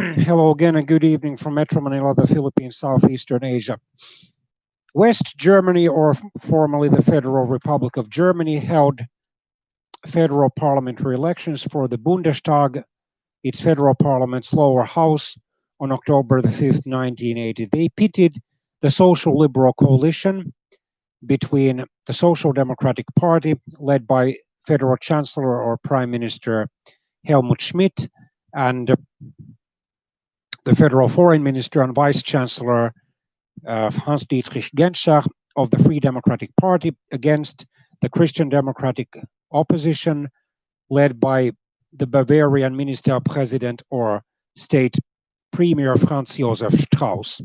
Hello again and good evening from Metro Manila, the Philippines, Southeastern Asia. West Germany, or formerly the Federal Republic of Germany, held federal parliamentary elections for the Bundestag, its federal parliament's lower house, on October the 5th, 1980. They pitted the Social Liberal coalition between the Social Democratic Party, led by Federal Chancellor or Prime Minister Helmut Schmidt, and the Federal Foreign Minister and Vice Chancellor Hans-Dietrich Genscher of the Free Democratic Party, against the Christian Democratic opposition, led by the Bavarian Minister President or State Premier Franz Josef Strauss.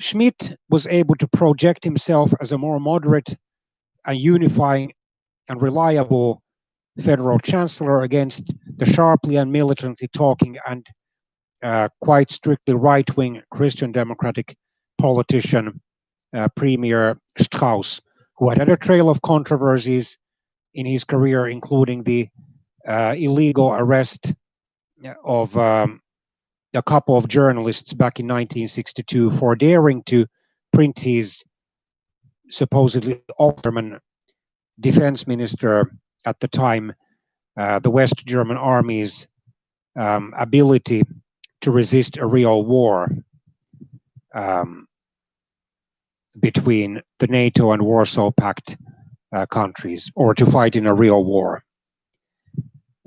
Schmidt was able to project himself as a more moderate and unifying and reliable federal chancellor against the sharply and militantly talking and quite strictly right-wing Christian Democratic politician, Premier Strauss, who had a trail of controversies in his career, including the illegal arrest of a couple of journalists back in 1962 for daring to print his supposedly German defense minister at the time, the West German army's ability to resist a real war between the NATO and Warsaw Pact countries, or to fight in a real war.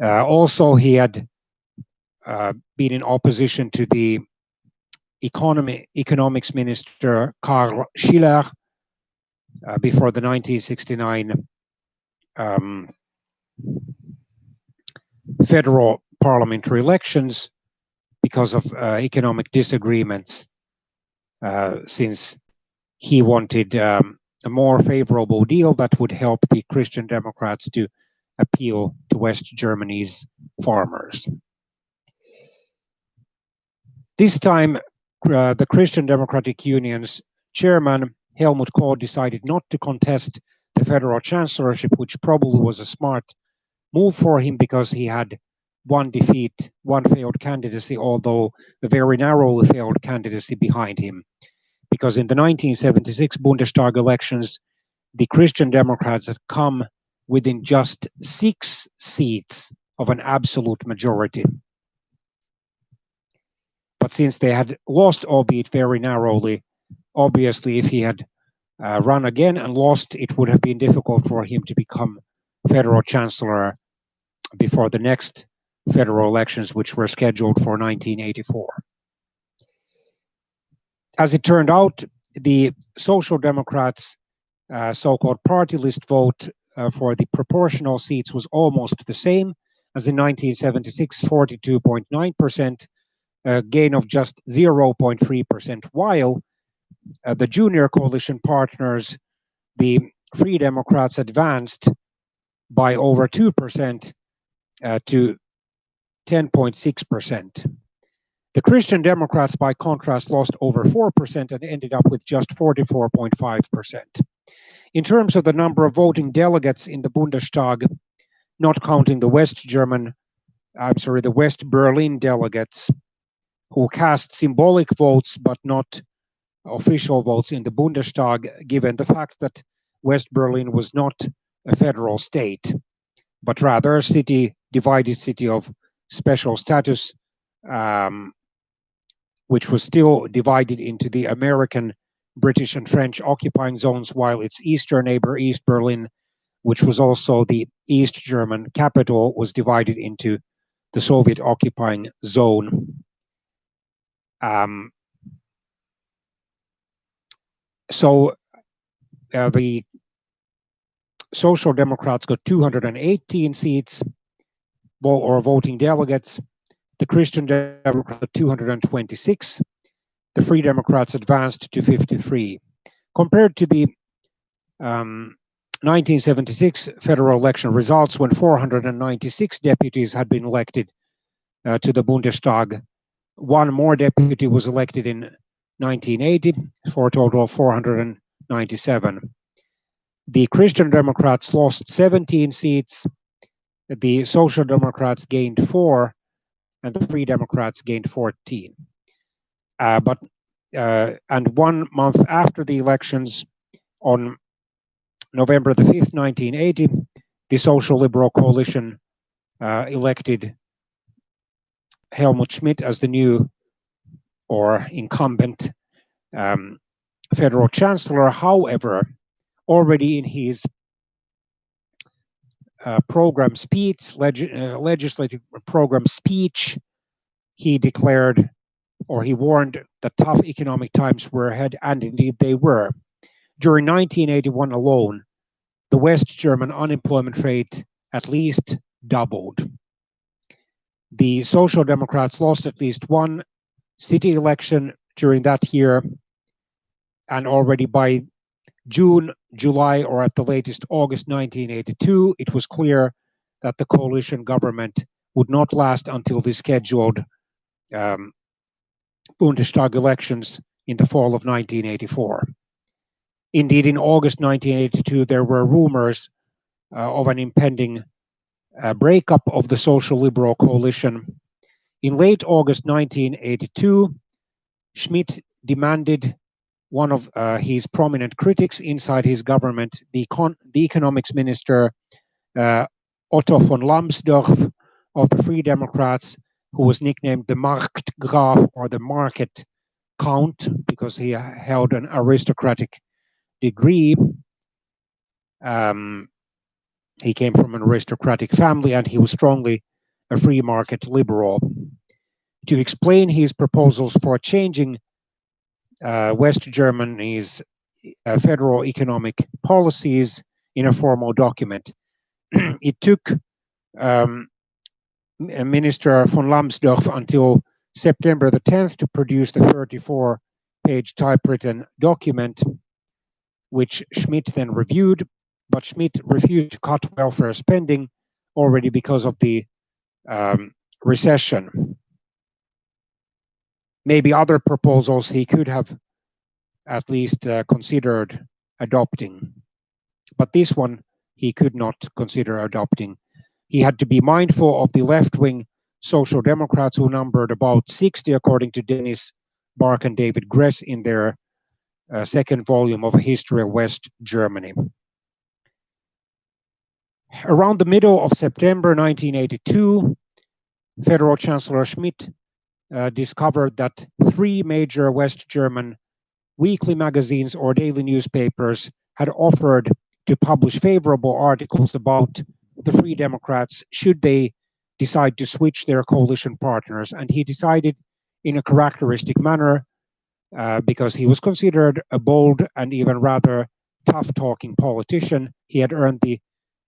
Also, he had been in opposition to the economics minister Karl Schiller before the 1969 federal parliamentary elections because of economic disagreements, since he wanted a more favorable deal that would help the Christian Democrats to appeal to West Germany's farmers. This time, the Christian Democratic Union's chairman, Helmut Kohl, decided not to contest the federal chancellorship, which probably was a smart move for him because he had one failed candidacy, although a very narrowly failed candidacy behind him. Because in the 1976 Bundestag elections, the Christian Democrats had come within just 6 seats of an absolute majority. But since they had lost, albeit very narrowly, obviously if he had run again and lost, it would have been difficult for him to become federal chancellor before the next federal elections, which were scheduled for 1984. As it turned out, the Social Democrats' so-called party list vote for the proportional seats was almost the same as in 1976, 42.9%, a gain of just 0.3%, while the junior coalition partners, the Free Democrats, advanced by over 2% to 10.6%. The Christian Democrats, by contrast, lost over 4% and ended up with just 44.5%. In terms of the number of voting delegates in the Bundestag, not counting the West Berlin delegates, who cast symbolic votes but not official votes in the Bundestag, given the fact that West Berlin was not a federal state, but rather a divided city of special status, which was still divided into the American, British, and French occupying zones, while its eastern neighbor, East Berlin, which was also the East German capital, was divided into the Soviet occupying zone. So the Social Democrats got 218 seats or voting delegates. The Christian Democrats got 226. The Free Democrats advanced to 53. Compared to the 1976 federal election results, when 496 deputies had been elected to the Bundestag, one more deputy was elected in 1980 for a total of 497. The Christian Democrats lost 17 seats. The Social Democrats gained 4, and the Free Democrats gained 14. And 1 month after the elections, on November the 5th, 1980, the Social Liberal Coalition elected Helmut Schmidt as the new or incumbent federal chancellor. However, already in his program speech, legislative program speech, he declared, or he warned, that tough economic times were ahead, and indeed they were. During 1981 alone, the West German unemployment rate at least doubled. The Social Democrats lost at least one city election during that year, and already by June, July, or at the latest August 1982, it was clear that the coalition government would not last until the scheduled Bundestag elections in the fall of 1984. Indeed, in August 1982, there were rumors of an impending breakup of the Social Liberal coalition. In late August 1982, Schmidt demanded one of his prominent critics inside his government, the economics minister Otto von Lambsdorff of the Free Democrats, who was nicknamed the Marktgraf, or the Market Count, because he held an aristocratic degree. He came from an aristocratic family, and he was strongly a free market liberal. To explain his proposals for changing West Germany's federal economic policies in a formal document, it took Minister von Lambsdorff until September the 10th to produce the 34-page typewritten document, which Schmidt then reviewed, but Schmidt refused to cut welfare spending already because of the recession. Maybe other proposals he could have at least considered adopting, but this one he could not consider adopting. He had to be mindful of the left-wing Social Democrats, who numbered about 60, according to Dennis Bark and David Gress in their second volume of A History of West Germany. Around the middle of September 1982, Federal Chancellor Schmidt discovered that 3 major West German weekly magazines or daily newspapers had offered to publish favorable articles about the Free Democrats should they decide to switch their coalition partners. And he decided in a characteristic manner, because he was considered a bold and even rather tough-talking politician. He had earned the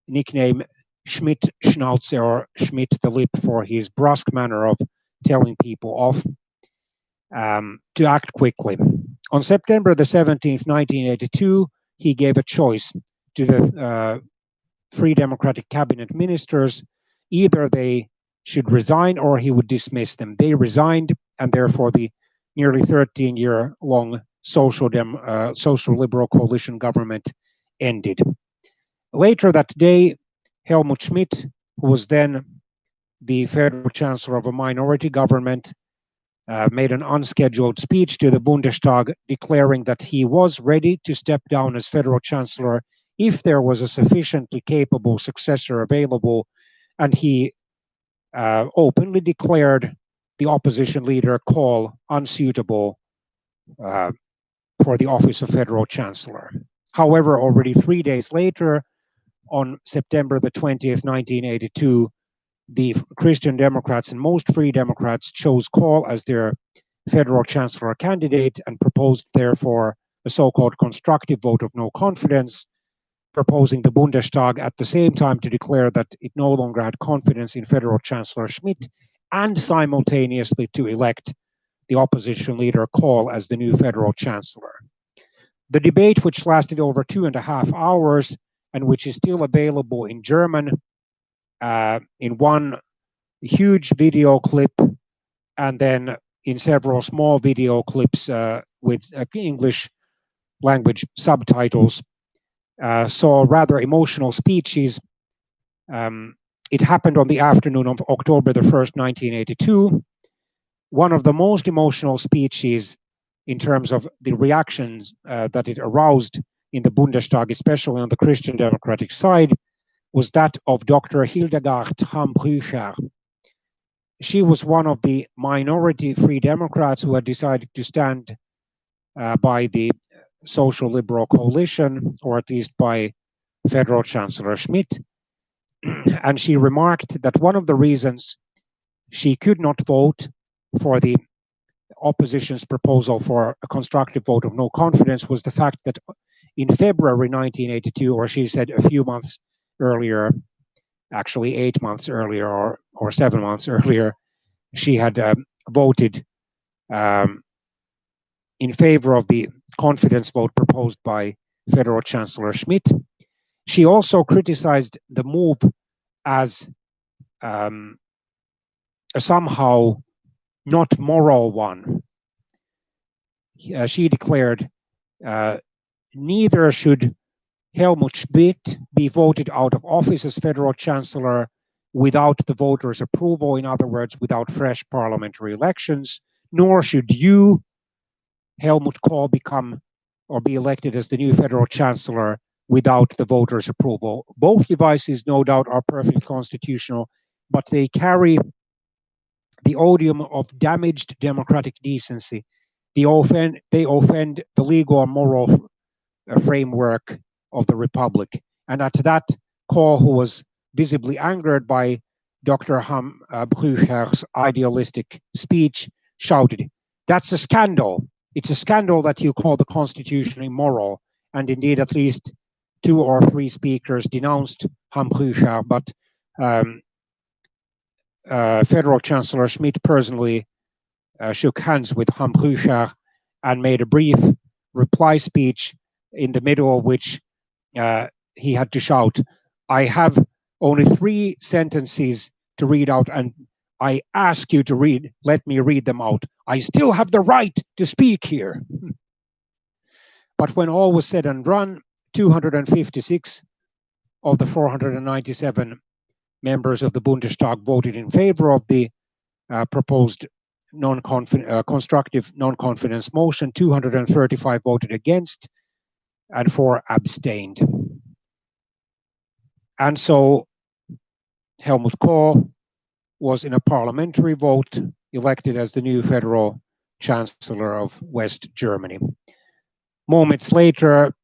nickname Schmidt Schnauze, or Schmidt the Lip, for his brusque manner of telling people off, to act quickly. On September the 17th, 1982, he gave a choice to the Free Democratic cabinet ministers. Either they should resign or he would dismiss them. They resigned, and therefore the nearly 13-year-long Social Liberal coalition government ended. Later that day, Helmut Schmidt, who was then the federal chancellor of a minority government, made an unscheduled speech to the Bundestag declaring that he was ready to step down as federal chancellor if there was a sufficiently capable successor available, and he openly declared the opposition leader Kohl unsuitable for the office of federal chancellor. However, already 3 days later, on September the 20th, 1982, the Christian Democrats and most Free Democrats chose Kohl as their federal chancellor candidate and proposed, therefore, a so-called constructive vote of no confidence, proposing the Bundestag at the same time to declare that it no longer had confidence in federal chancellor Schmidt, and simultaneously to elect the opposition leader Kohl as the new federal chancellor. The debate, which lasted over 2.5 hours and which is still available in German, in one huge video clip, and then in several small video clips with English language subtitles, saw rather emotional speeches It happened on the afternoon of October the 1st, 1982. One of the most emotional speeches in terms of the reactions that it aroused in the Bundestag, especially on the Christian Democratic side, was that of Dr. Hildegard Hambrücher. She was one of the minority Free Democrats who had decided to stand by the social liberal coalition, or at least by Federal Chancellor Schmidt. And she remarked that one of the reasons she could not vote for the opposition's proposal for a constructive vote of no confidence was the fact that in February 1982, or she said a few months earlier, actually 8 months earlier or 7 months earlier, she had voted in favor of the confidence vote proposed by Federal Chancellor Schmidt. She also criticized the move as a somehow not moral one. She declared neither should Helmut Schmidt be voted out of office as Federal Chancellor without the voters' approval, in other words, without fresh parliamentary elections, nor should you, Helmut Kohl, become or be elected as the new Federal Chancellor without the voters' approval. Both devices, no doubt, are perfectly constitutional, but they carry the odium of damaged democratic decency. They offend the legal and moral framework of the Republic. And at that, Kohl, who was visibly angered by Dr. Brücher's idealistic speech, shouted, "That's a scandal. It's a scandal that you call the Constitution immoral." And indeed, at least 2 or 3 speakers denounced Hambrücher, but Federal Chancellor Schmidt personally shook hands with Hambrücher and made a brief reply speech, in the middle of which he had to shout, "I have only 3 sentences to read out, and I ask you to let me read them out. I still have the right to speak here." But when all was said and done, 256 of the 497 members of the Bundestag voted in favor of the proposed constructive non-confidence motion. 235 voted against, and 4 abstained. And so Helmut Kohl was, in a parliamentary vote, elected as the new Federal Chancellor of West Germany. Moments later,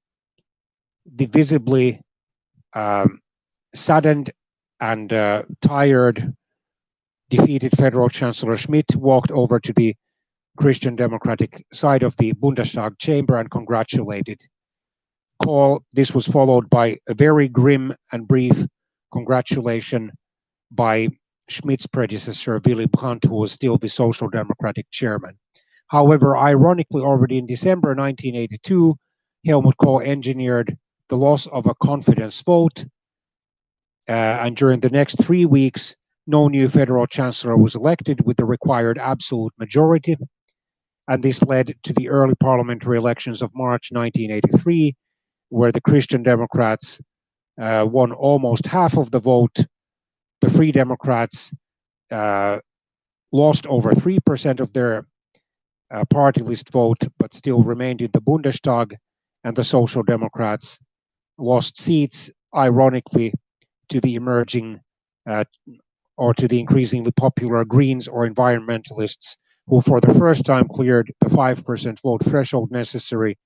the visibly saddened and tired, defeated Federal Chancellor Schmidt walked over to the Christian Democratic side of the Bundestag chamber and congratulated Kohl. This was followed by a very grim and brief congratulation by Schmidt's predecessor, Willy Brandt, who was still the Social Democratic chairman. However, ironically, already in December 1982, Helmut Kohl engineered the loss of a confidence vote, and during the next 3 weeks, no new Federal Chancellor was elected with the required absolute majority, and this led to the early parliamentary elections of March 1983, where the Christian Democrats won almost half of the vote. The Free Democrats lost over 3% of their party list vote, but still remained in the Bundestag, and the Social Democrats lost seats, ironically, to the emerging or to the increasingly popular Greens or environmentalists, who for the first time cleared the 5% vote threshold necessary,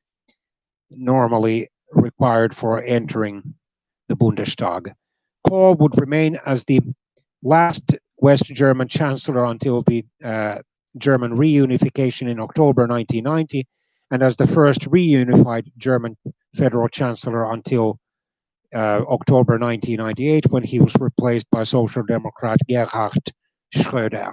normally required for entering the Bundestag. Kohl would remain as the last West German Chancellor until the German reunification in October 1990, and as the first reunified German Federal Chancellor until October 1998, when he was replaced by Social Democrat Gerhard Schröder.